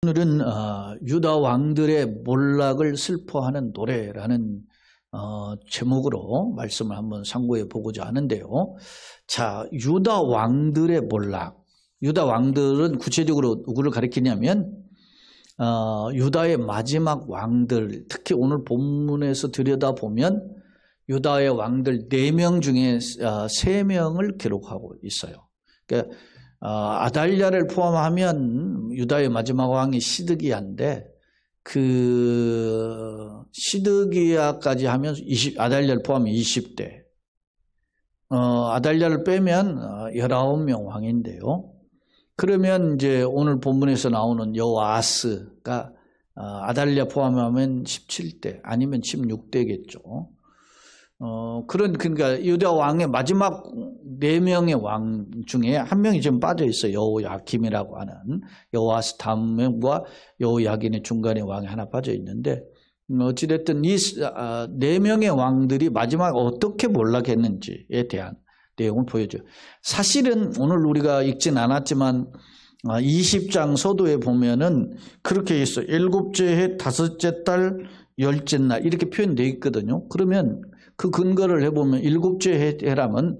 오늘은 유다 왕들의 몰락을 슬퍼하는 노래라는 제목으로 말씀을 한번 상고해 보고자 하는데요. 자, 유다 왕들의 몰락. 유다 왕들은 구체적으로 누구를 가리키냐면 유다의 마지막 왕들, 특히 오늘 본문에서 들여다보면 유다의 왕들 4명 중에 3명을 기록하고 있어요. 그러니까 아달랴를 포함하면 유다의 마지막 왕이 시드기야인데 그 시드기야까지 하면 아달랴를 포함하면 20대. 아달랴를 빼면 19명 왕인데요. 그러면 이제 오늘 본문에서 나오는 여호아스가 아달랴 포함하면 17대 아니면 16대겠죠. 그러니까 유다 왕의 마지막 4명의 왕 중에 한 명이 지금 빠져 있어요. 여호야김이라고 하는 여호아스 다음 명과 여호야긴의 중간에 왕이 하나 빠져 있는데 어찌됐든 이 4명의 왕들이 마지막 어떻게 몰락했는지에 대한 내용을 보여줘요. 사실은 오늘 우리가 읽진 않았지만 20장 서도에 보면은 그렇게 있어요. 7째 해 5째 달 10째 날 이렇게 표현되어 있거든요. 그러면 그 근거를 해보면 7째 해라면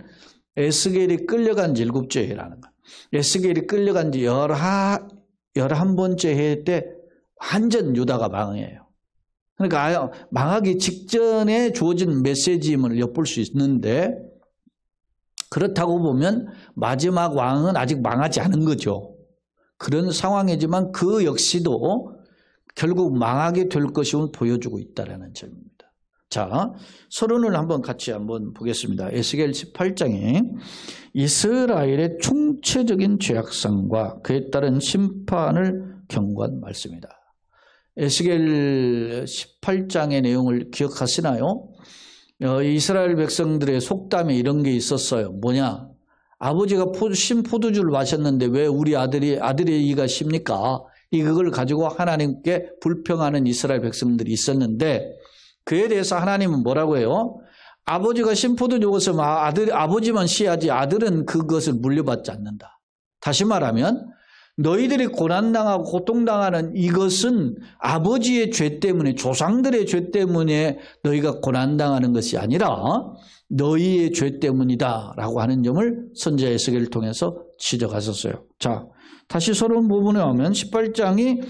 에스겔이 끌려간 지 7째 해라는 거예요. 에스겔이 끌려간 지 11번째 해 때 완전 유다가 망해요. 그러니까 망하기 직전에 주어진 메시지임을 엿볼 수 있는데 그렇다고 보면 마지막 왕은 아직 망하지 않은 거죠. 그런 상황이지만 그 역시도 결국 망하게 될 것임을 보여주고 있다는 점입니다. 자, 서론을 한번 같이 한번 보겠습니다. 에스겔 18장에 이스라엘의 총체적인 죄악성과 그에 따른 심판을 경고한 말씀입니다. 에스겔 18장의 내용을 기억하시나요? 이스라엘 백성들의 속담에 이런 게 있었어요. 뭐냐? 아버지가 신 포도주를 마셨는데 왜 우리 아들의 이가 쉽니까? 이걸 가지고 하나님께 불평하는 이스라엘 백성들이 있었는데 그에 대해서 하나님은 뭐라고 해요? 아버지가 신포도주 먹었으면 아버지만 쉬야지 아들은 그것을 물려받지 않는다. 다시 말하면 너희들이 고난당하고 고통당하는 이것은 아버지의 죄 때문에 조상들의 죄 때문에 너희가 고난당하는 것이 아니라 너희의 죄 때문이다 라고 하는 점을 선지자 에스겔을 통해서 지적하셨어요. 자, 다시 서론 부분에 오면 18장이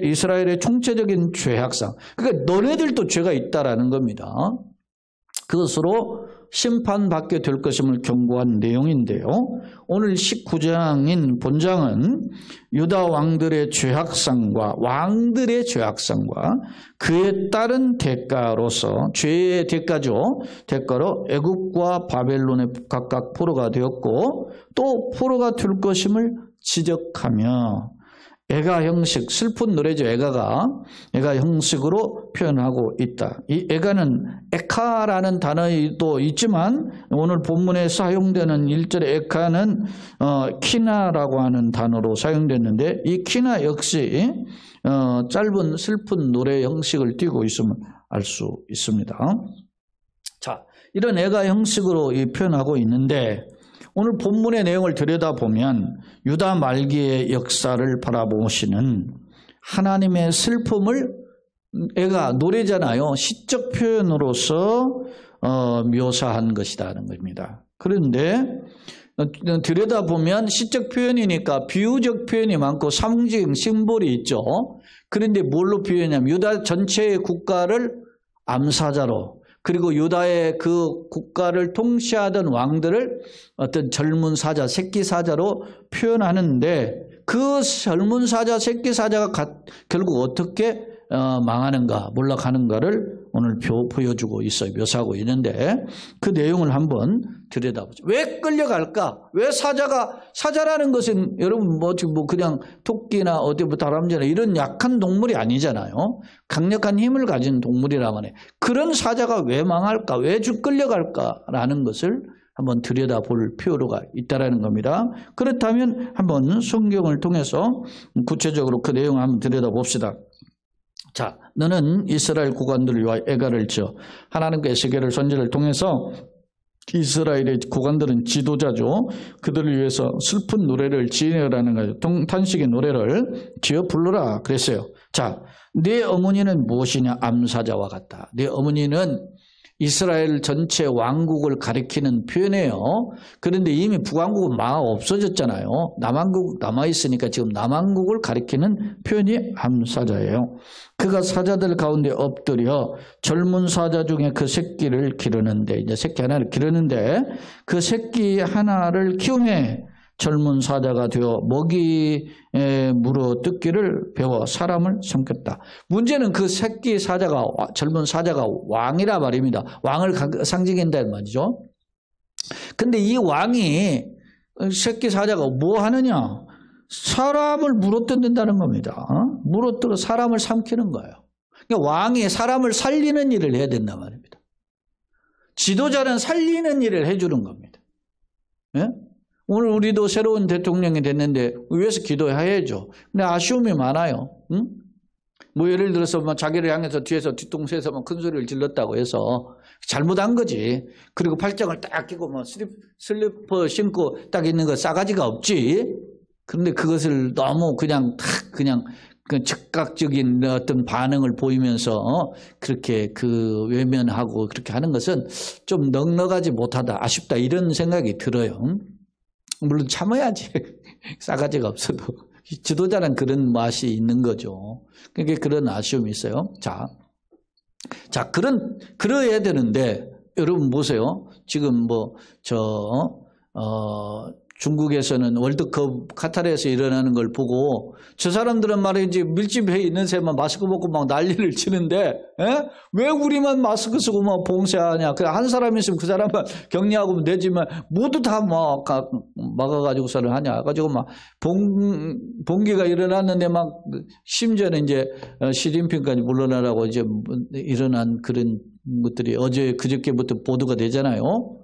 이스라엘의 총체적인 죄악상. 그러니까 너네들도 죄가 있다라는 겁니다. 그것으로 심판받게 될 것임을 경고한 내용인데요. 오늘 19장인 본장은 유다 왕들의 죄악상과 왕들의 죄악상과 그에 따른 대가로서 죄의 대가죠. 대가로 애굽과 바벨론에 각각 포로가 되었고 또 포로가 될 것임을 지적하며 애가 형식, 슬픈 노래죠. 애가 형식으로 표현하고 있다. 이 애가는 에카라는 단어도 있지만 오늘 본문에 사용되는 1절의 에카는 키나라고 하는 단어로 사용됐는데 이 키나 역시 짧은 슬픈 노래 형식을 띠고 있음을 알 수 있습니다. 자, 이런 애가 형식으로 표현하고 있는데 오늘 본문의 내용을 들여다보면 유다 말기의 역사를 바라보시는 하나님의 슬픔을 애가 노래잖아요. 시적 표현으로서 묘사한 것이라는 겁니다. 그런데 들여다보면 시적 표현이니까 비유적 표현이 많고 상징, 심볼이 있죠. 그런데 뭘로 표현하냐면 유다 전체의 국가를 암사자로 그리고 유다의 그 국가를 통치하던 왕들을 어떤 젊은 사자, 새끼 사자로 표현하는데 그 젊은 사자, 새끼 사자가 결국 어떻게 망하는가, 몰락하는가를 오늘 보여주고 있어요. 묘사하고 있는데 그 내용을 한번 들여다보죠. 왜 끌려갈까? 왜 사자라는 것은 여러분 그냥 토끼나 다람쥐나 이런 약한 동물이 아니잖아요. 강력한 힘을 가진 동물이라고 하네. 그런 사자가 왜 망할까? 왜 끌려갈까라는 것을 한번 들여다볼 필요가 있다라는 겁니다. 그렇다면 한번 성경을 통해서 구체적으로 그 내용을 한번 들여다봅시다. 자, 너는 이스라엘 구관들을 위하여 애가를 지어 하나님과 에스겔을 선지자를 통해서 이스라엘의 고관들은 지도자죠. 그들을 위해서 슬픈 노래를 지으라는 거죠. 탄식의 노래를 지어 불러라 그랬어요. 자, 네 어머니는 무엇이냐? 암사자와 같다. 네 어머니는 이스라엘 전체 왕국을 가리키는 표현이에요. 그런데 이미 북왕국은 없어졌잖아요. 남왕국 남아있으니까 지금 남왕국을 가리키는 표현이 암사자예요. 그가 사자들 가운데 엎드려 젊은 사자 중에 그 새끼를 기르는데, 이제 새끼 하나를 기르는데 그 새끼 하나를 키우매 젊은 사자가 되어 먹이 물어 뜯기를 배워 사람을 삼켰다. 문제는 그 새끼 사자가, 젊은 사자가 왕이라 말입니다. 왕을 상징한다는 말이죠. 근데 이 왕이, 새끼 사자가 뭐 하느냐? 사람을 물어뜯는다는 겁니다. 물어뜯어 사람을 삼키는 거예요. 그러니까 왕이 사람을 살리는 일을 해야 된단 말입니다. 지도자는 살리는 일을 해주는 겁니다. 예? 오늘 우리도 새로운 대통령이 됐는데 위에서 기도해야죠. 근데 아쉬움이 많아요. 응? 뭐 예를 들어서 뭐 자기를 향해서 뒤에서 뒤통수에서 뭐 큰 소리를 질렀다고 해서 잘못한 거지. 그리고 팔짱을 딱 끼고 뭐 슬리퍼 신고 딱 있는 거 싸가지가 없지. 그런데 그것을 너무 그냥 그 즉각적인 어떤 반응을 보이면서 그렇게 그 외면하고 그렇게 하는 것은 좀 넉넉하지 못하다, 아쉽다 이런 생각이 들어요. 물론 참아야지. 싸가지가 없어도. 지도자는 그런 맛이 있는 거죠. 그러니까 그런 아쉬움이 있어요. 자, 그래야 되는데, 여러분 보세요. 지금 중국에서는 월드컵 카타르에서 일어나는 걸 보고 저 사람들은 말이지 밀집해 있는 새만 마스크 벗고 막 난리를 치는데 왜 우리만 마스크 쓰고 막 봉쇄하냐? 한 사람 있으면 그 사람만 격리하고 되지만 모두 다 막아가지고서는 하냐? 가지고 막 봉기가 일어났는데 막 심지어는 이제 시진핑까지 물러나라고 이제 일어난 그런 것들이 어제 그저께부터 보도가 되잖아요.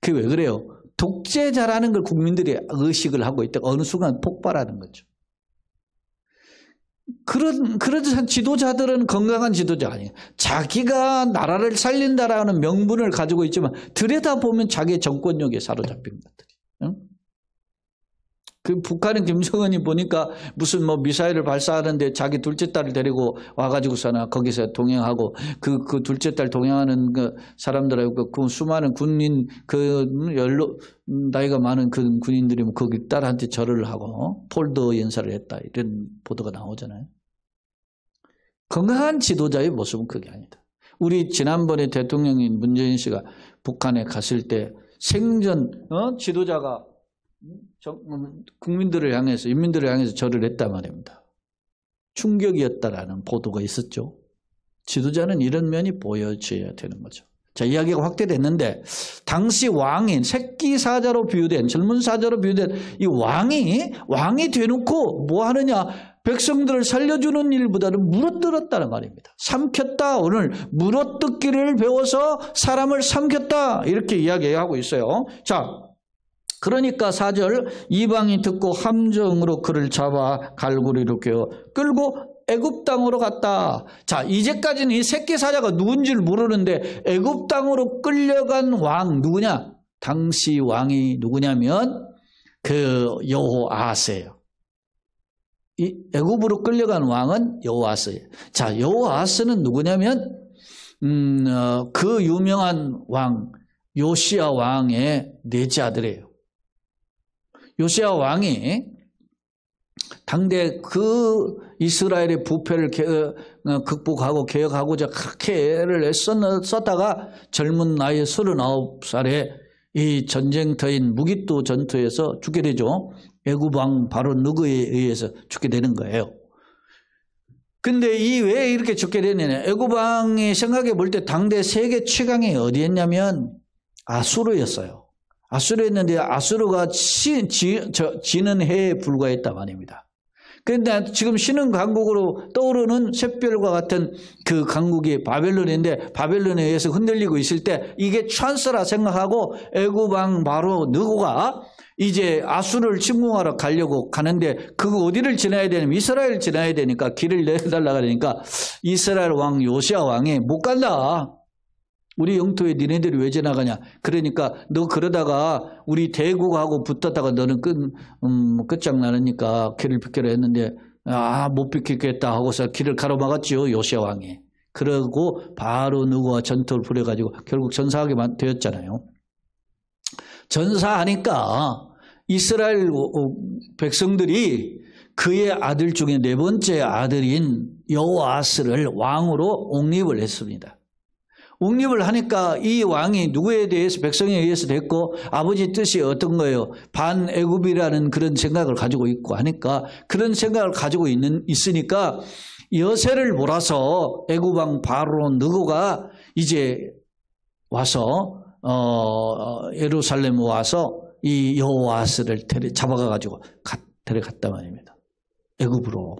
그게 왜 그래요? 독재자라는 걸 국민들이 의식을 하고 있다. 어느 순간 폭발하는 거죠. 그런 지도자들은 건강한 지도자 아니에요. 자기가 나라를 살린다라는 명분을 가지고 있지만 들여다보면 자기의 정권력에 사로잡힌 것들이. 응? 그 북한은 김정은이 보니까 무슨 미사일을 발사하는데 자기 둘째 딸을 데리고 와가지고서나 거기서 동행하고 그 둘째 딸 동행하는 그 사람들하고 그 수많은 군인 나이가 많은 그 군인들이 거기 딸한테 절을 하고 폴더 연사를 했다 이런 보도가 나오잖아요. 건강한 지도자의 모습은 그게 아니다. 우리 지난번에 대통령인 문재인 씨가 북한에 갔을 때 생전 지도자가 국민들을 향해서, 인민들을 향해서 절을 했단 말입니다. 충격이었다라는 보도가 있었죠. 지도자는 이런 면이 보여져야 되는 거죠. 자, 이야기가 확대됐는데 당시 왕인 새끼 사자로 비유된, 젊은 사자로 비유된 이 왕이 되놓고 뭐 하느냐? 백성들을 살려주는 일보다는 물어뜯었다는 말입니다. 삼켰다. 오늘 물어뜯기를 배워서 사람을 삼켰다. 이렇게 이야기하고 있어요. 자, 그러니까 4절 이방이 듣고 함정으로 그를 잡아 갈고리로 꿰어 끌고 애굽 땅으로 갔다. 자, 이제까지는 이 새끼 사자가 누군지를 모르는데 애굽 땅으로 끌려간 왕 누구냐? 당시 왕이 누구냐면 그 여호아하스예요. 이 애굽으로 끌려간 왕은 여호아하스예요. 자, 여호아하스는 누구냐면 그 유명한 왕 요시야 왕의 넷째 아들이에요. 요시야 왕이 당대 그 이스라엘의 부패를 극복하고 개혁하고자 그렇게 애를 썼다가 젊은 나이에 39살에 이 전쟁터인 무기또 전투에서 죽게 되죠. 애굽 왕 바로 느그에 의해서 죽게 되는 거예요. 근데 왜 이렇게 죽게 되느냐? 애굽 왕이 생각해 볼 때 당대 세계 최강이 어디였냐면 아수르였어요. 아수르였는데 아수르가 지는 해에 불과했단 말입니다. 그런데 지금 신흥 강국으로 떠오르는 샛별과 같은 그 강국이 바벨론인데 바벨론에 의해서 흔들리고 있을 때 이게 찬스라 생각하고 애굽 왕 바로 느고가 이제 아수르를 침공하러 가려고 가는데 그 어디를 지나야 되냐면 이스라엘을 지나야 되니까 길을 내달라고 하니까 이스라엘 왕 요시야 왕이 못 간다. 우리 영토에 니네들이 왜 지나가냐. 그러니까 너 그러다가 우리 대국하고 붙었다가 너는 끝장나니까 길을 비켜라 했는데 못 비키겠다 하고서 길을 가로막았지요. 요시야 왕이. 그러고 바로 누구와 전투를 벌여가지고 결국 전사하게 되었잖아요. 전사하니까 이스라엘 백성들이 그의 아들 중에 네 번째 아들인 여호아스를 왕으로 옹립을 했습니다. 옹립을 하니까 이 왕이 누구에 대해서 백성에 의해서 됐고 아버지 뜻이 어떤 거예요? 반애굽이라는 그런 생각을 가지고 있고 하니까 그런 생각을 가지고 있으니까 여세를 몰아서 애굽 왕 바로 느고가 이제 와서 예루살렘 와서 이 여호아스를 잡아가지고 데려갔단 말입니다. 애굽으로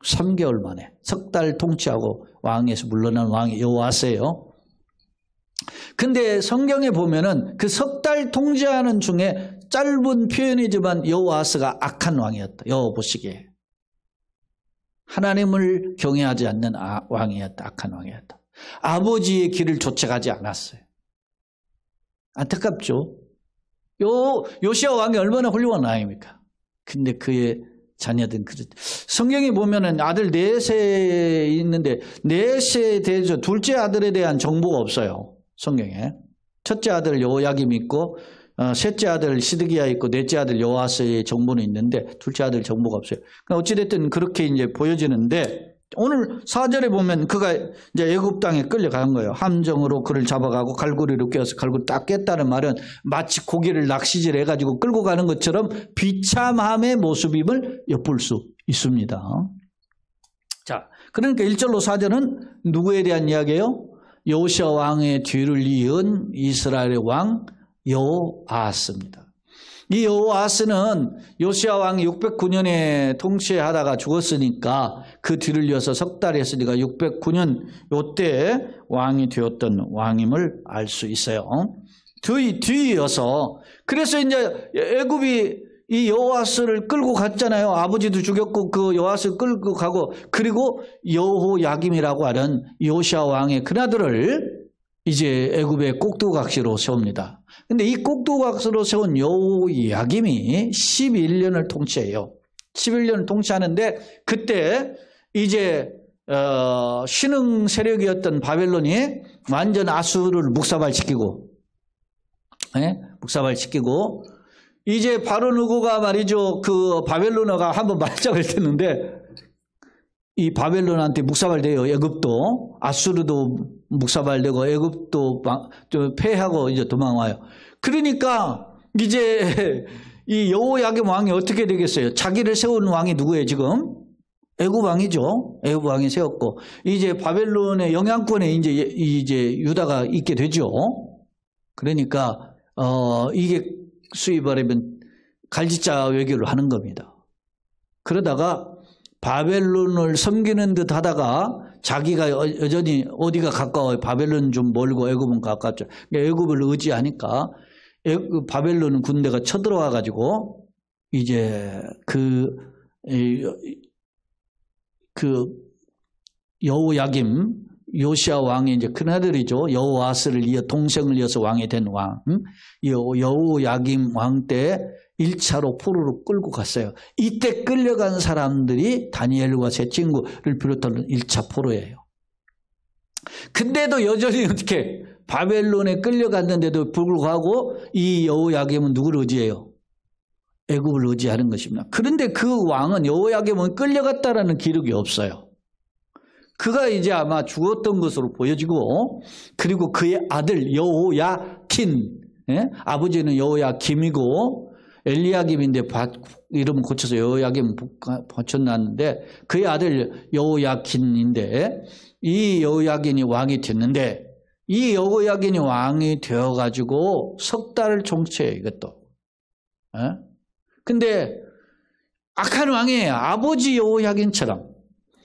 3개월 만에 석 달 통치하고 왕에서 물러난 왕이 여호아스예요. 근데 성경에 보면은 그 석 달 통치하는 중에 짧은 표현이지만 여호아스가 악한 왕이었다. 여호와 보시기에 하나님을 경외하지 않는 왕이었다. 악한 왕이었다. 아버지의 길을 쫓아가지 않았어요. 안타깝죠. 요시야 왕이 얼마나 훌륭한 왕입니까? 근데 그의 자녀들은 성경에 보면은 아들 넷에 있는데 넷에 대해서 둘째 아들에 대한 정보가 없어요. 성경에. 첫째 아들 여호야김 있고 셋째 아들 시드기야 있고 넷째 아들 여호아스의 정보는 있는데 둘째 아들 정보가 없어요. 그러니까 어찌됐든 그렇게 이제 보여지는데 오늘 4절에 보면 그가 이제 애굽 땅에 끌려간 거예요. 함정으로 그를 잡아가고 갈고리로 껴서 갈고리 딱 깼다는 말은 마치 고기를 낚시질 해가지고 끌고 가는 것처럼 비참함의 모습임을 엿볼 수 있습니다. 자, 그러니까 1절로 4절은 누구에 대한 이야기예요? 요시야 왕의 뒤를 이은 이스라엘의 왕 여호아스입니다. 이 여호아스는 요시야 왕이 609년에 통치하다가 죽었으니까 그 뒤를 이어서 석 달 했으니까 609년 요때 왕이 되었던 왕임을 알 수 있어요. 뒤이어서 그래서 이제 애굽이 이 여호아스를 끌고 갔잖아요. 아버지도 죽였고 그 여호아스를 끌고 가고 그리고 여호야김이라고 하는 요시야 왕의 큰아들을 이제 애굽의 꼭두각시로 세웁니다. 근데 이 꼭두각시로 세운 여호야김이 11년을 통치해요. 11년을 통치하는데 그때 이제 신흥 세력이었던 바벨론이 완전 아수르를 묵사발시키고 묵사발시키고 이제 바로 누구가 말이죠. 그 바벨론어가 한번 말짱을 했는데 이 바벨론한테 묵사발돼요. 애굽도 아수르도 묵사발되고 애굽도 패하고 이제 도망와요. 그러니까 이제 이 여호야김 왕이 어떻게 되겠어요? 자기를 세운 왕이 누구예요 지금? 애굽 왕이죠. 애굽 왕이 세웠고 이제 바벨론의 영향권에 이제 유다가 있게 되죠. 그러니까 이게 수위 말하면 갈지자 외교를 하는 겁니다. 그러다가 바벨론을 섬기는 듯 하다가 자기가 여전히 어디가 가까워요. 바벨론 좀 멀고 애굽은 가깝죠. 애굽을 의지하니까 바벨론 군대가 쳐들어와 가지고 이제 그 여호야김 요시야 왕의 이제 큰아들이죠. 여호아스를 이어 동생을 이어서 왕이 된 왕. 여호야김 왕 때 1차로 포로로 끌고 갔어요. 이때 끌려간 사람들이 다니엘과 세 친구를 비롯한 1차 포로예요. 근데도 여전히 어떻게 바벨론에 끌려갔는데도 불구하고 이 여호야김은 누구를 의지해요? 애굽을 의지하는 것입니다. 그런데 그 왕은 여호야김은 끌려갔다라는 기록이 없어요. 그가 이제 아마 죽었던 것으로 보여지고 그리고 그의 아들 여호야킨 아버지는 여호야김이고 엘리야김인데 이름 고쳐서 여호야김 붙여놨는데 그의 아들 여호야킨인데 이 여호야긴이 왕이 됐는데 이 여호야긴이 왕이 되어가지고 석 달을 통치해요. 이것도. 근데 악한 왕이에요. 아버지 여호야긴처럼.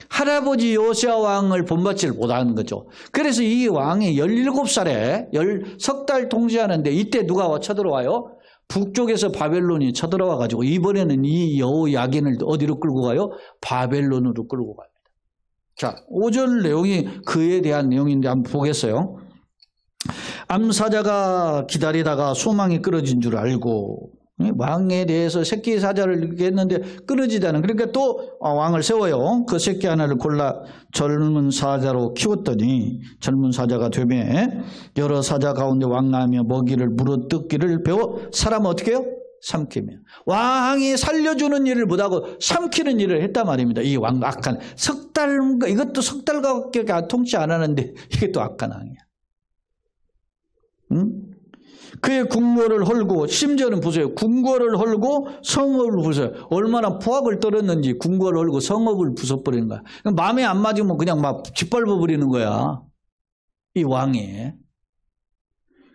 할아버지 요시야 왕을 본받지를 못하는 거죠. 그래서 이 왕이 17살에 석 달 통치하는데 이때 누가 쳐들어와요? 북쪽에서 바벨론이 쳐들어와 가지고 이번에는 이 여호야긴을 어디로 끌고 가요? 바벨론으로 끌고 갑니다. 자, 5절 내용이 그에 대한 내용인데 한번 보겠어요. 암사자가 기다리다가 소망이 끊어진 줄 알고 왕에 대해서 새끼 사자를 했는데 끊어지다는, 그러니까 또 왕을 세워요. 그 새끼 하나를 골라 젊은 사자로 키웠더니 젊은 사자가 되매 여러 사자 가운데 왕하며 먹이를 물어뜯기를 배워 사람은 어떻게 해요? 삼키며. 왕이 살려주는 일을 못하고 삼키는 일을 했단 말입니다. 이 왕 악한 석 달, 이것도 석 달밖에 통치 안 하는데 이게 또 악한 왕이야. 응? 그의 궁궐을 헐고, 심지어는 보세요. 궁궐을 헐고 성읍을 부숴요. 얼마나 포악을 떨었는지 궁궐을 헐고 성읍을 부숴버리는 거야. 마음에 안 맞으면 그냥 막 짓밟아버리는 거야, 이 왕이.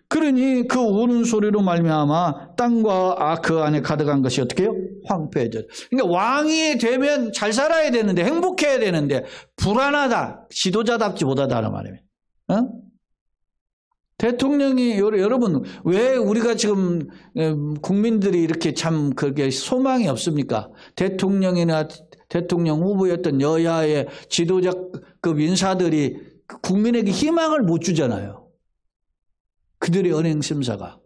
그러니 그 우는 소리로 말미암아 땅과 그 안에 가득한 것이 어떻게 해요? 황폐해져요. 그러니까 왕이 되면 잘 살아야 되는데, 행복해야 되는데 불안하다, 지도자답지 못하다는 말입니다. 어? 대통령이, 여러분, 왜 우리가 지금 국민들이 이렇게 참 그게 소망이 없습니까? 대통령이나 대통령 후보였던 여야의 지도자급 인사들이 국민에게 희망을 못 주잖아요. 그들의 언행 심사가.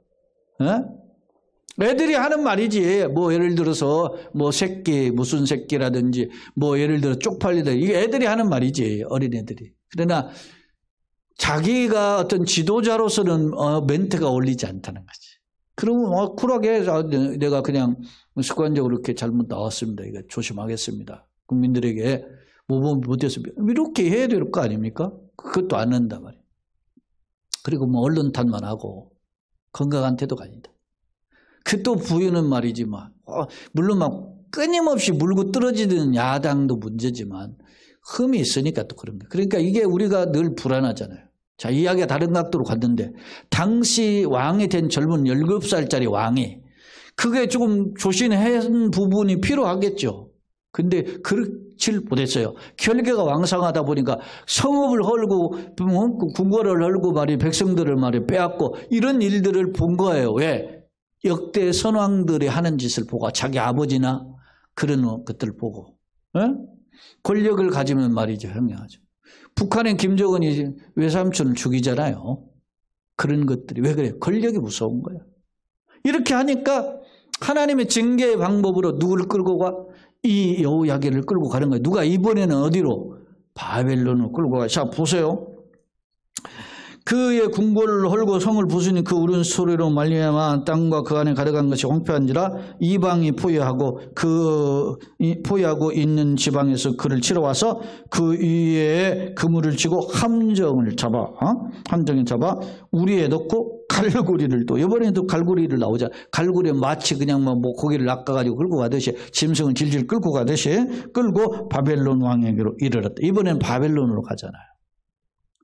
애들이 하는 말이지. 뭐 예를 들어서 뭐 새끼, 무슨 새끼라든지, 뭐 예를 들어 쪽팔리다, 이게 애들이 하는 말이지, 어린애들이. 그러나 자기가 어떤 지도자로서는 멘트가 어울리지 않다는 거지. 그러면 쿨하게 내가 그냥 습관적으로 이렇게 잘못 나왔습니다, 이거 조심하겠습니다, 국민들에게 모범이 못했습니다, 이렇게 해야 될 거 아닙니까? 그것도 안 한단 말이에요. 그리고 뭐 언론 탓만 하고 건강한 태도가 아니다. 그 또 부인은 말이지만 물론 막 끊임없이 물고 떨어지는 야당도 문제지만 흠이 있으니까 또 그런 거예요. 그러니까 이게 우리가 늘 불안하잖아요. 자, 이야기가 다른 각도로 갔는데, 당시 왕이 된 젊은 17살짜리 왕이 그게 조금 조신한 부분이 필요하겠죠. 근데 그렇질 못했어요. 결계가 왕성하다 보니까 성읍을 헐고 궁궐을 헐고 말이 백성들을 말이 빼앗고 이런 일들을 본 거예요. 왜? 역대 선왕들이 하는 짓을 보고, 자기 아버지나 그런 것들을 보고. 권력을 가지면 말이죠, 현명하죠. 북한의 김정은이 외삼촌을 죽이잖아요. 그런 것들이 왜 그래요? 권력이 무서운 거예요. 이렇게 하니까 하나님의 징계의 방법으로 누구를 끌고 가? 이 여호야긴을 끌고 가는 거예요. 누가 이번에는 어디로? 바벨론으로 끌고 가. 자, 보세요. 그의 궁궐을 헐고 성을 부수니 그 울은 소리로 말미암아 땅과 그 안에 가득한 것이 황폐한지라 이방이 포위하고 있는 지방에서 그를 치러 와서 그 위에 그물을 치고 함정을 잡아 우리에 넣고 갈고리를, 또 이번에도 갈고리를 나오자. 갈고리에 마치 그냥 뭐 고기를 낚아가지고 끌고 가듯이, 짐승을 질질 끌고 가듯이 끌고 바벨론 왕에게로 이르렀다. 이번엔 바벨론으로 가잖아요.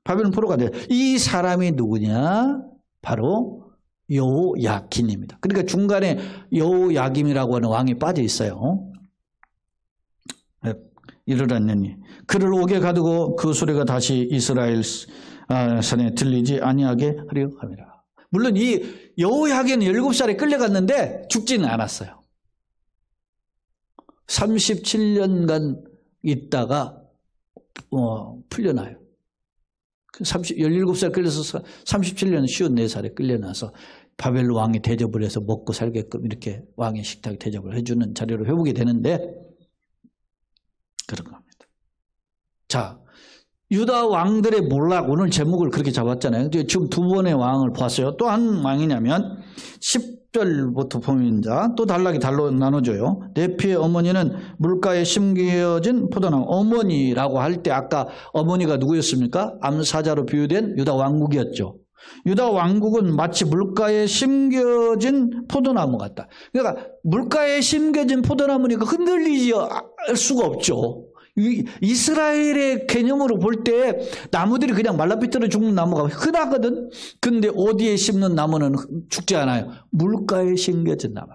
바벨론 포로가 돼요. 이 사람이 누구냐? 바로 여호야긴입니다. 그러니까 중간에 여호야김이라고 하는 왕이 빠져 있어요. 이르렀느니 그를 옥에 가두고 그 소리가 다시 이스라엘 산에 들리지 아니하게 하려 함이라. 물론 이 여호야긴은 17살에 끌려갔는데 죽지는 않았어요. 37년간 있다가 풀려나요. 17살 끌려서 37년 54살에 끌려나서 바벨론 왕이 대접을 해서 먹고 살게끔 이렇게 왕의 식탁에 대접을 해주는 자리로 회복이 되는데, 그런 겁니다. 자, 유다 왕들의 몰락, 오늘 제목을 그렇게 잡았잖아요. 지금 두 번의 왕을 봤어요. 또 한 왕이냐면 10절부터 보면 또 단락이 달로 나눠져요. 네피의 어머니는 물가에 심겨진 포도나무. 어머니라고 할 때 아까 어머니가 누구였습니까? 암사자로 비유된 유다 왕국이었죠. 유다 왕국은 마치 물가에 심겨진 포도나무 같다. 그러니까 물가에 심겨진 포도나무니까 흔들리지 할 수가 없죠. 이스라엘의 개념으로 볼 때 나무들이 그냥 말라비틀어 죽는 나무가 흔하거든. 근데 어디에 심는 나무는 죽지 않아요. 물가에 심겨진 나무.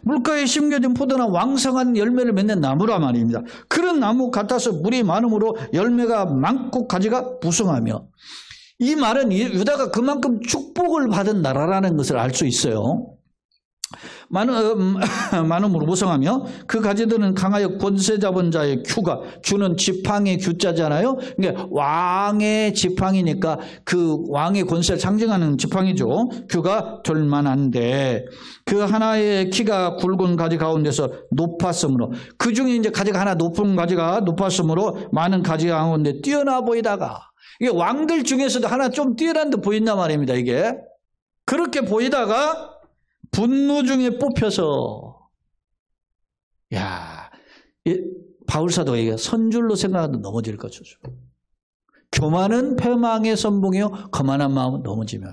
물가에 심겨진 포도나무, 왕성한 열매를 맺는 나무란 말입니다. 그런 나무 같아서 물이 많으므로 열매가 많고 가지가 부성하며, 이 말은 유다가 그만큼 축복을 받은 나라라는 것을 알 수 있어요. 많음으로 무성하며 그 가지들은 강하여 권세 잡은 자의 규가, 규는 지팡이 규자잖아요. 그러니까 왕의 지팡이니까 그 왕의 권세를 상징하는 지팡이죠. 규가 될 만한데 그 하나의 키가 굵은 가지 가운데서 높았으므로, 그 중에 이제 가지가 하나 높은 가지가 높았으므로 많은 가지 가운데 뛰어나 보이다가, 이게 왕들 중에서도 하나 좀 뛰어난 듯 보인단 말입니다. 이게 그렇게 보이다가 분노 중에 뽑혀서, 야, 바울 사도가 이게 선줄로 생각하도 넘어질 것이죠. 교만은 패망의 선봉이요 거만한 마음은 넘어지며.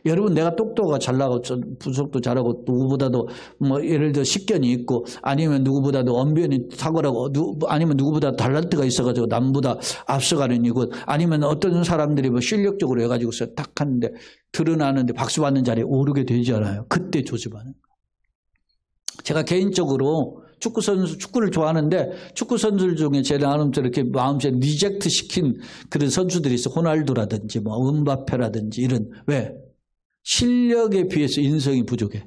여러분, 내가 똑똑하고 잘나고 분석도 잘하고 누구보다도 뭐 예를 들어 식견이 있고, 아니면 누구보다도 언변이 탁월하고, 아니면 누구보다 달란트가 있어가지고 남보다 앞서가는 이곳, 아니면 어떤 사람들이 뭐 실력적으로 해가지고서 딱 하는데 드러나는데 박수 받는 자리에 오르게 되지 않아요. 그때 조심하는. 제가 개인적으로 축구를 좋아하는데 축구 선수들 중에 제 나름대로 이렇게 마음속에 리젝트 시킨 그런 선수들이 있어. 호날두라든지 뭐 은바페라든지 이런. 왜? 실력에 비해서 인성이 부족해.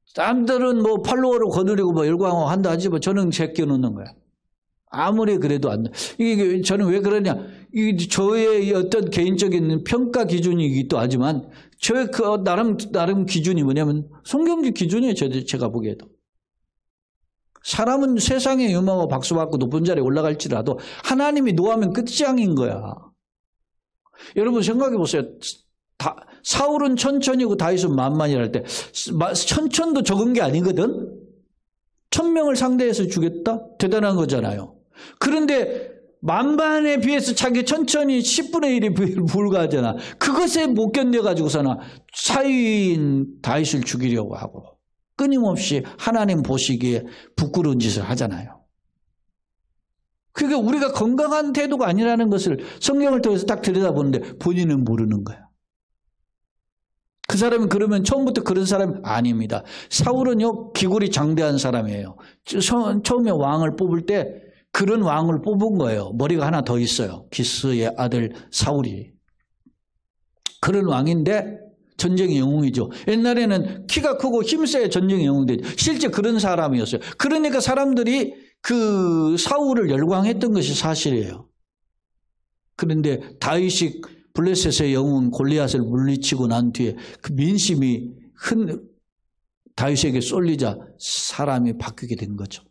사람들은 뭐 팔로워로 거느리고 뭐 열광하고 한다 하지 뭐 저는 제껴놓는 거야. 아무리 그래도 안 돼. 이게 저는 왜 그러냐. 이게 저의 어떤 개인적인 평가 기준이기도 하지만 저의 그 나름 기준이 뭐냐면 성경적 기준이에요. 제가 보기에도. 사람은 세상에 유명하고 박수받고 높은 자리에 올라갈지라도 하나님이 노하면 끝장인 거야. 여러분 생각해 보세요. 사울은 천천히고 다윗은 만만이랄 때 천천도 적은 게 아니거든. 1000명을 상대해서 죽였다? 대단한 거잖아요. 그런데 만반에 비해서 자기 천천히 10분의 1이 불과하잖아. 그것에 못 견뎌가지고서는 사위인 다윗을 죽이려고 하고 끊임없이 하나님 보시기에 부끄러운 짓을 하잖아요. 그게 우리가 건강한 태도가 아니라는 것을 성경을 통해서 딱 들여다보는데 본인은 모르는 거야. 그 사람이 그러면 처음부터 그런 사람이 아닙니다. 사울은요, 기골이 장대한 사람이에요. 처음에 왕을 뽑을 때 그런 왕을 뽑은 거예요. 머리가 하나 더 있어요. 기스의 아들 사울이. 그런 왕인데 전쟁의 영웅이죠. 옛날에는 키가 크고 힘세야 전쟁의 영웅이 되죠. 실제 그런 사람이었어요. 그러니까 사람들이 그 사울을 열광했던 것이 사실이에요. 그런데 다윗이 블레셋의 영웅 골리앗을 물리치고 난 뒤에 그 민심이 다윗에게 쏠리자 사람이 바뀌게 된 거죠.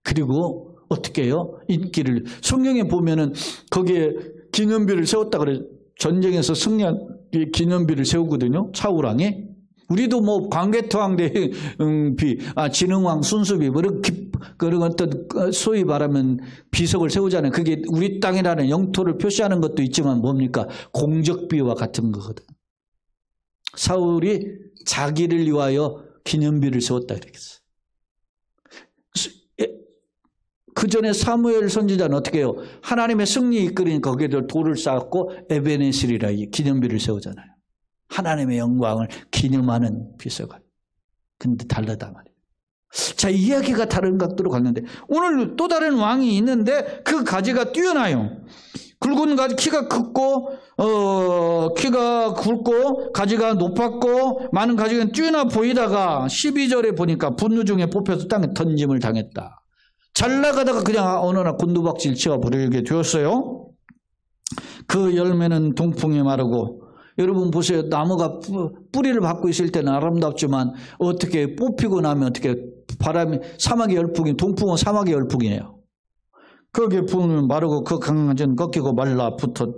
그리고 어떻게 해요? 인기를 성경에 보면은 거기에 기념비를 세웠다 그래요. 전쟁에서 승리한 기념비를 세우거든요. 사울왕이. 우리도 뭐 광개토왕대 진흥왕 순수비 그런 어떤 소위 말하면 비석을 세우잖아요. 그게 우리 땅이라는 영토를 표시하는 것도 있지만 뭡니까? 공적비와 같은 거거든. 사울이 자기를 위하여 기념비를 세웠다 그랬어요. 그 전에 사무엘 선지자는 어떻게 해요? 하나님의 승리 이끌으니까 거기에 돌을 쌓았고 에베네셀이라 기념비를 세우잖아요. 하나님의 영광을 기념하는 비석을. 근데 다르다 말이에요. 자, 이야기가 다른 각도로 갔는데 오늘 또 다른 왕이 있는데 그 가지가 뛰어나요. 굵은 가지, 키가 굵고 가지가 높았고 많은 가지가 뛰어나 보이다가 12절에 보니까 분노 중에 뽑혀서 땅에 던짐을 당했다. 잘 나가다가 그냥 어느 날 곤두박질 치어버리게 되었어요. 그 열매는 동풍에 마르고, 여러분 보세요. 나무가 뿌리를 받고 있을 때는 아름답지만 어떻게 뽑히고 나면 어떻게 바람이 사막의 열풍이, 동풍은 사막의 열풍이에요. 거기에 부으면 마르고 그 강가지는 꺾이고 말라붙어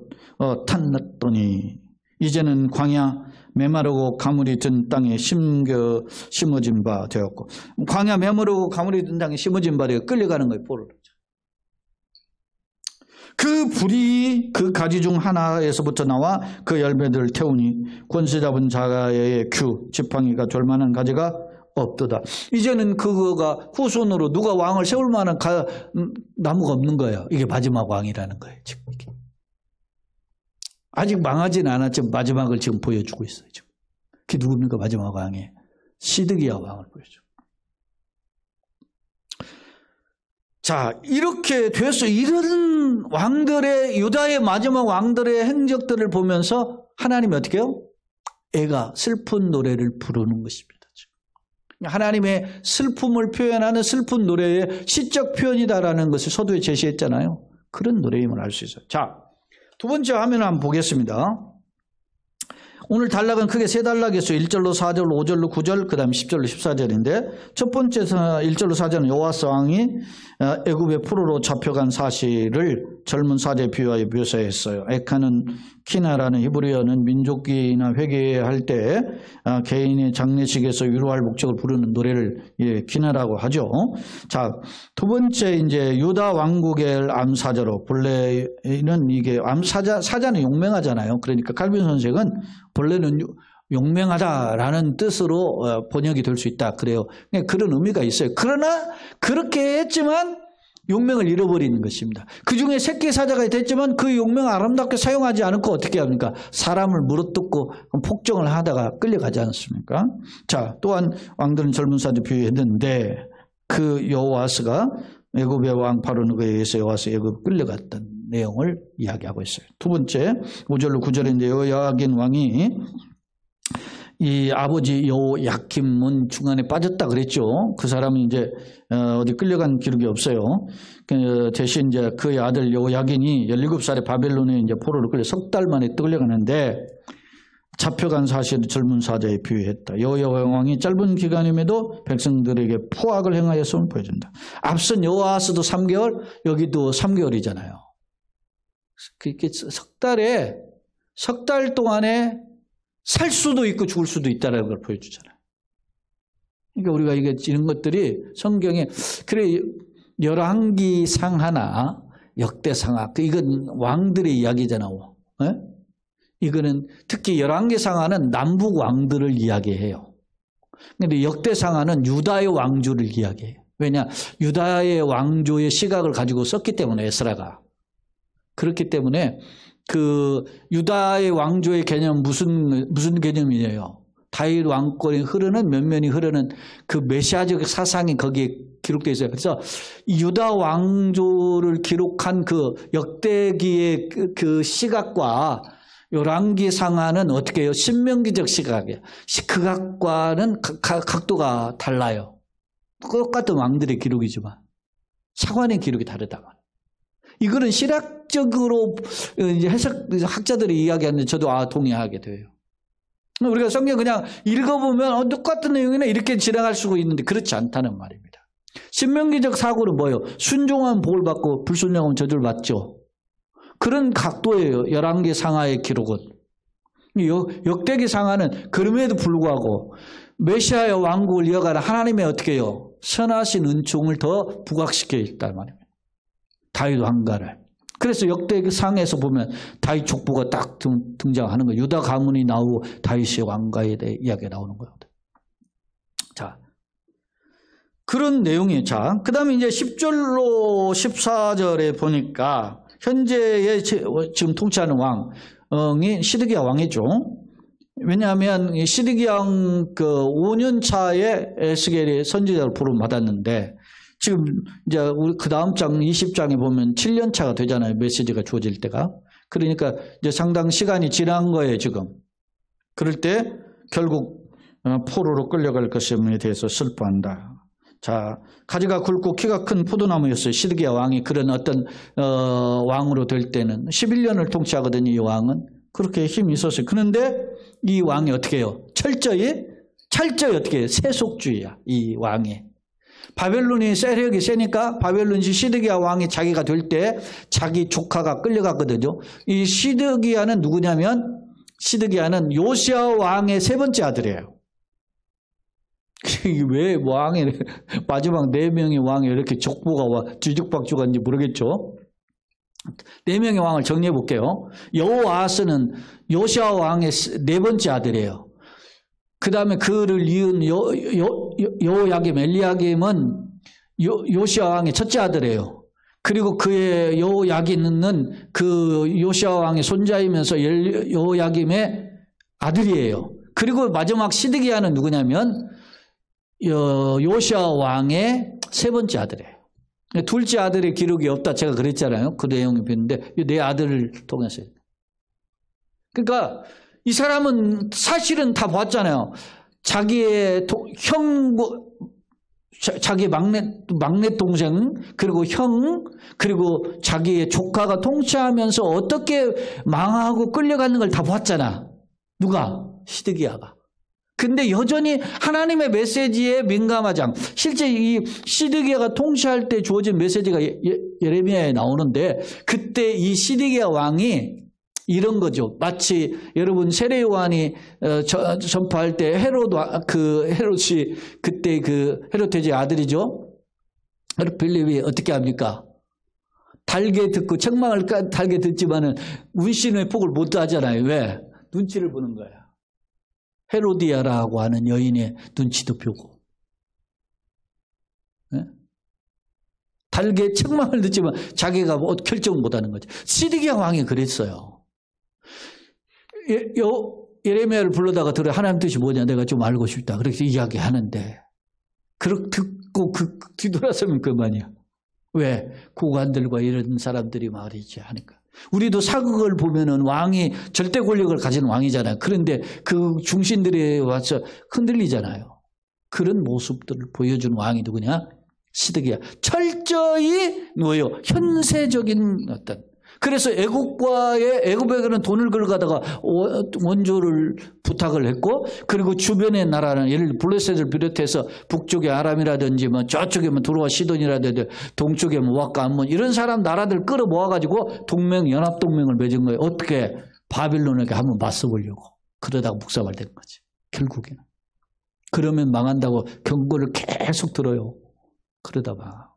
탔났더니 이제는 광야 메마르고 가물이 든 땅에 심어진 바 되었고, 광야 메마르고 가물이 든 땅에 심어진 바 되어 끌려가는 거예요. 포를. 그 불이 그 가지 중 하나에서부터 나와 그 열매들을 태우니 권세 잡은 자의 지팡이가 될 만한 가지가 없도다. 이제는 그거가 후손으로 누가 왕을 세울 만한 나무가 없는 거예요. 이게 마지막 왕이라는 거예요. 지금 이게. 아직 망하지는 않았지만 마지막을 지금 보여주고 있어요. 지금. 그게 누굽니까? 마지막 왕이에요. 시드기야 왕을 보여줘. 자, 이렇게 돼서 이런 왕들의, 유다의 마지막 왕들의 행적들을 보면서 하나님이 어떻게 해요? 애가 슬픈 노래를 부르는 것입니다. 하나님의 슬픔을 표현하는 슬픈 노래의 시적 표현이다라는 것을 서두에 제시했잖아요. 그런 노래임을 알 수 있어요. 자, 두 번째 화면을 한번 보겠습니다. 오늘 단락은 크게 세 단락이었어요. 1절로 4절, 5절로 9절, 그 다음에 10절로 14절인데 첫 번째 1절로 4절은 여호와스 왕이 애굽의 포로로 잡혀간 사실을 젊은 사제에 비유하여 묘사했어요. 에카는 키나라는 히브리어는 민족기나 회개할 때 개인의 장례식에서 위로할 목적을 부르는 노래를 키나라고 하죠. 자, 두 번째 이제 유다 왕국의 암사자로, 본래는 이게 사자는 용맹하잖아요. 그러니까 칼빈 선생은 본래는 용맹하다라는 뜻으로 번역이 될 수 있다 그래요. 그런 의미가 있어요. 그러나 그렇게 했지만 용맹을 잃어버리는 것입니다. 그 중에 새끼 사자가 됐지만 그 용맹을 아름답게 사용하지 않고 어떻게 합니까? 사람을 물어뜯고 폭정을 하다가 끌려가지 않습니까? 자, 또한 왕들은 젊은 사자 비유했는데 그 여호아스가 애굽의 왕 바로에 의해서 여호아스 애굽 끌려갔던 내용을 이야기하고 있어요. 두 번째 5절로 9절인데 여호야긴 왕이 이 아버지 여호야김은 중간에 빠졌다 그랬죠. 그 사람은 이제 어디 끌려간 기록이 없어요. 대신 이제 그의 아들 여호야긴이 17살에 바벨론에 이제 포로로 끌려 석 달 만에 끌려가는데 잡혀간 사실을 젊은 사자에 비유했다. 여호야김 왕이 짧은 기간임에도 백성들에게 포악을 행하였음을 보여준다. 앞선 여호아스도 3개월, 여기도 3개월이잖아요. 그렇게 석 달 동안에 살 수도 있고 죽을 수도 있다는 걸 보여주잖아요. 그러니까 우리가 이런 것들이 성경에, 그래, 열왕기상하나 역대상하, 이건 왕들의 이야기잖아요. 네? 이거는 특히 열왕기상하는 남북 왕들을 이야기해요. 그런데 역대상하는 유다의 왕조를 이야기해요. 왜냐? 유다의 왕조의 시각을 가지고 썼기 때문에 에스라가. 그렇기 때문에 그 유다의 왕조의 개념 무슨 개념이에요? 다윗 왕권이 흐르는 면면이 흐르는 그 메시아적 사상이 거기에 기록되어 있어요. 그래서 유다 왕조를 기록한 그 역대기의 그 시각과 열왕기상하는 어떻게 해요? 신명기적 시각이에요. 그각과는 각도가 달라요. 똑같은 왕들의 기록이지만 사관의 기록이 다르다고. 이거는 실학적으로 이제 학자들이 이야기하는데 저도 동의하게 돼요. 우리가 성경 그냥 읽어보면 똑같은 내용이나 이렇게 지나갈 수가 있는데 그렇지 않다는 말입니다. 신명기적 사고는 뭐예요? 순종하면 복을 받고 불순종하면 저주를 받죠. 그런 각도예요. 열왕기 상하의 기록은. 역대기 상하는 그럼에도 불구하고 메시아의 왕국을 이어가는 하나님의 어떻게 해요? 선하신 은총을 더 부각시켜 있단 말입니다. 다윗 왕가를. 그래서 역대상에서 보면 다윗 족보가 딱 등장하는 거예요. 유다 가문이 나오고 다윗의 왕가에 대해 이야기가 나오는 거예요. 자, 그런 내용이에요. 자, 그 다음에 이제 10절로 14절에 보니까 현재의 지금 통치하는 왕이 시드기야 왕이죠. 왜냐하면 시드기야 왕 그 5년 차에 에스겔이 선지자로 부름받았는데 지금 이제 우리 그 다음 장 20장에 보면 7년 차가 되잖아요. 메시지가 주어질 때가. 그러니까 이제 상당 시간이 지난 거예요, 지금. 그럴 때 결국 포로로 끌려갈 것임에 대해서 슬퍼한다. 자, 가지가 굵고 키가 큰 포도나무였어요. 시드기야 왕이 그런 어떤 왕으로 될 때는 11년을 통치하거든요. 이 왕은. 그렇게 힘이 있었어요. 그런데 이 왕이 어떻게 해요? 철저히 어떻게 해요? 세속주의야, 이 왕이. 바벨론이 세력이 세니까 바벨론 시드기야 왕이 자기가 될 때 자기 조카가 끌려갔거든요. 이 시드기야는 누구냐면 시드기야는 요시야 왕의 세 번째 아들이에요. 왜 왕이 마지막 4명의 왕이 이렇게 족보가 뒤죽박죽한지 모르겠죠. 4명의 왕을 정리해 볼게요. 여호아스는 요시야 왕의 4번째 아들이에요. 그 다음에 그를 이은 여호야김, 엘리야김은 요시야 왕의 첫째 아들이에요. 그리고 그의 여호야긴은 그 요시야 왕의 손자이면서 여호야김의 아들이에요. 그리고 마지막 시드기야는 누구냐면 요시야 왕의 3번째 아들이에요. 둘째 아들의 기록이 없다 제가 그랬잖아요. 그 내용이 있는데 이 4 아들을 통해서. 그러니까 이 사람은 사실은 다 봤잖아요. 자기의 자기 막내 동생, 그리고 형, 그리고 자기의 조카가 통치하면서 어떻게 망하고 끌려가는 걸 다 봤잖아. 누가? 시드기야가. 근데 여전히 하나님의 메시지에 민감하지 않고, 실제 이 시드기야가 통치할 때 주어진 메시지가 예레미야에 나오는데, 그때 이 시드기야 왕이 이런 거죠. 마치 여러분 세례 요한이 전파할 때 헤롯이 그때 헤롯의 아들이죠. 헤롯 빌립이 어떻게 합니까? 달게 듣고 책망을 달게 듣지만은 운신의 폭을 못 하잖아요. 왜? 눈치를 보는 거야. 헤로디아라고 하는 여인의 눈치도 보고. 네? 달게 책망을 듣지만 자기가 결정을 못 하는 거죠. 시드기야 왕이 그랬어요. 예레미야를 불러다가 들어 하나님 뜻이 뭐냐 내가 좀 알고 싶다. 그렇게 이야기하는데 듣고 뒤돌아서면 그만이야. 왜? 고관들과 이런 사람들이 말이지 하니까. 우리도 사극을 보면은 왕이 절대 권력을 가진 왕이잖아요. 그런데 그 중신들이 와서 흔들리잖아요. 그런 모습들을 보여주는 왕이 누구냐? 시드기야. 철저히 뭐예요? 현세적인 어떤. 그래서 애굽에게는 돈을 걸어가다가 원조를 부탁을 했고, 그리고 주변의 나라는 예를 들어 블레셋을 비롯해서 북쪽의 아람이라든지 뭐 저쪽에 뭐 두로와 시돈이라든지 동쪽에 뭐 와까 암몬 이런 사람 나라들 끌어 모아가지고 연합동맹을 맺은 거예요. 어떻게? 바빌론에게 한번 맞서보려고. 그러다가 묵사발된 거지. 결국에는. 그러면 망한다고 경고를 계속 들어요. 그러다가.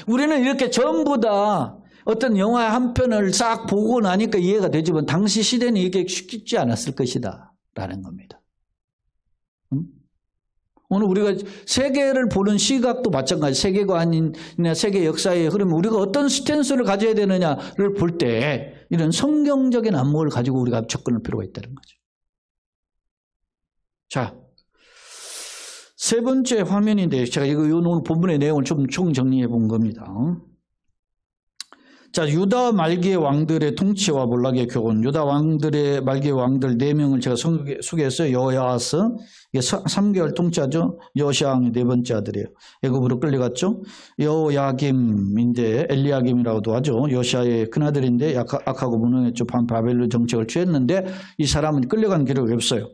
우리는 이렇게 전부 다 어떤 영화 한 편을 싹 보고 나니까 이해가 되지만 당시 시대는 이게 쉽지 않았을 것이다 라는 겁니다. 오늘 우리가 세계를 보는 시각도 마찬가지. 세계관이나 세계 역사의 흐름, 우리가 어떤 스탠스를 가져야 되느냐를 볼 때 이런 성경적인 안목을 가지고 우리가 접근할 필요가 있다는 거죠. 자, 세 번째 화면인데 제가 오늘 본문의 내용을 좀 총정리해 본 겁니다. 자, 유다 말기의 왕들의 통치와 몰락의 교훈. 유다 왕들의 말기의 왕들 4명을 제가 소개했어요. 여호야스, 이게 3개월 통치하죠. 여시왕이 4번째 아들이에요. 애굽으로 끌려갔죠. 여호야김인데 엘리야김이라고도 하죠. 요시아의 큰아들인데 악하고 무능했죠. 바벨론 정책을 취했는데 이 사람은 끌려간 기록이 없어요.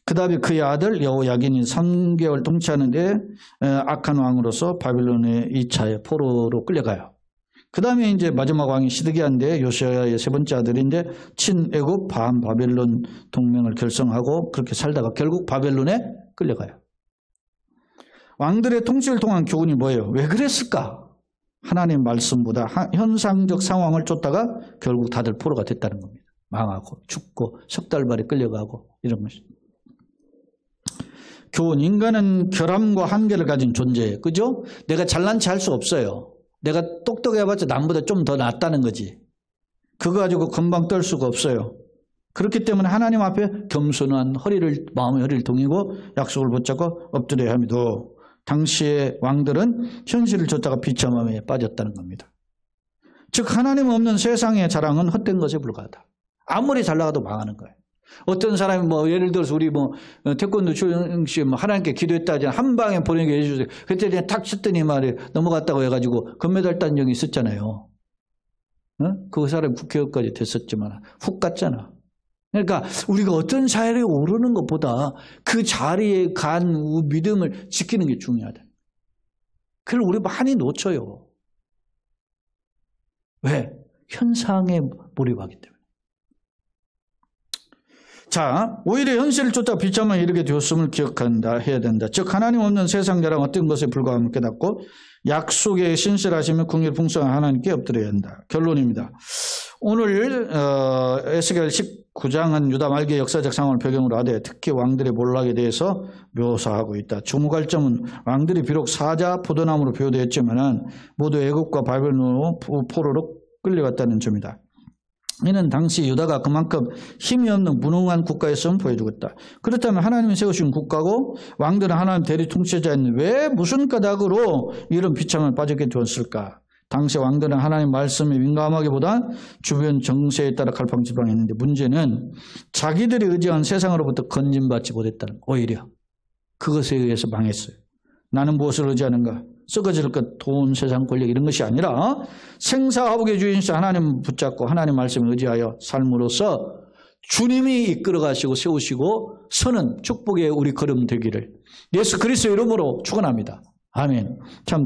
그 다음에 그의 아들 여호야긴이 3개월 통치하는데 악한 왕으로서 바벨론의 2차의 포로로 끌려가요. 그 다음에 이제 마지막 왕이 시드기야인데 요시아의 3번째 아들인데 친애굽 반바벨론 동맹을 결성하고 그렇게 살다가 결국 바벨론에 끌려가요. 왕들의 통치를 통한 교훈이 뭐예요? 왜 그랬을까? 하나님 말씀보다 현상적 상황을 쫓다가 결국 다들 포로가 됐다는 겁니다. 망하고 죽고 석 달 만에 끌려가고 이런 것입니다. 교훈, 인간은 결함과 한계를 가진 존재예요. 그죠? 내가 잘난 체 할 수 없어요. 내가 똑똑해봤자 남보다 좀 더 낫다는 거지. 그거 가지고 금방 떨 수가 없어요. 그렇기 때문에 하나님 앞에 겸손한 마음의 허리를 동이고 약속을 붙잡고 엎드려야 합니다. 당시의 왕들은 현실을 쫓다가 비참함에 빠졌다는 겁니다. 즉 하나님 없는 세상의 자랑은 헛된 것에 불과하다. 아무리 잘 나가도 망하는 거예요. 어떤 사람이 예를 들어서 우리 태권도 조영씨 하나님께 기도했다 하잖아요. 한 방에 보내게 해주세요. 그때 그냥 탁 쳤더니 말이에요. 넘어갔다고 해가지고 금메달 딴 적이 있었잖아요. 그 사람이 국회의원까지 됐었지만 훅 갔잖아. 그러니까 우리가 어떤 자리에 오르는 것보다 그 자리에 간 믿음을 지키는 게 중요하다. 그걸 우리 많이 놓쳐요. 왜? 현상에 몰입하기 때문에. 자, 오히려 현실을 쫓아 비참함에 이르게 되었음을 해야 된다. 즉 하나님 없는 세상 자랑 어떤 것에 불과함을 깨닫고 약속에 신실하시며 긍휼 풍성한 하나님께 엎드려야 한다. 결론입니다. 오늘 에스겔 19장은 유다 말기의 역사적 상황을 배경으로 하되 특히 왕들의 몰락에 대해서 묘사하고 있다. 주목할 점은 왕들이 비록 사자, 포도나무로 비유되었지만 모두 애굽과 바벨론으로 포로로 끌려갔다는 점이다. 이는 당시 유다가 그만큼 힘이 없는 무능한 국가였음을 보여주고 있다. 그렇다면 하나님이 세우신 국가고 왕들은 하나님 대리 통치자인데 왜 무슨 까닭으로 이런 비참함에 빠지게 되었을까? 당시 왕들은 하나님 말씀에 민감하기보다 주변 정세에 따라 갈팡질팡했는데 문제는 자기들이 의지한 세상으로부터 건진받지 못했다는, 오히려 그것에 의해서 망했어요. 나는 무엇을 의지하는가? 썩어질 것, 돈, 세상, 권력 이런 것이 아니라 생사화복의 주인이신 하나님 붙잡고 하나님 말씀에 의지하여 삶으로써 주님이 이끌어 가시고 세우시고 서는 축복의 우리 걸음 되기를 예수 그리스도 이름으로 축원합니다. 아멘. 참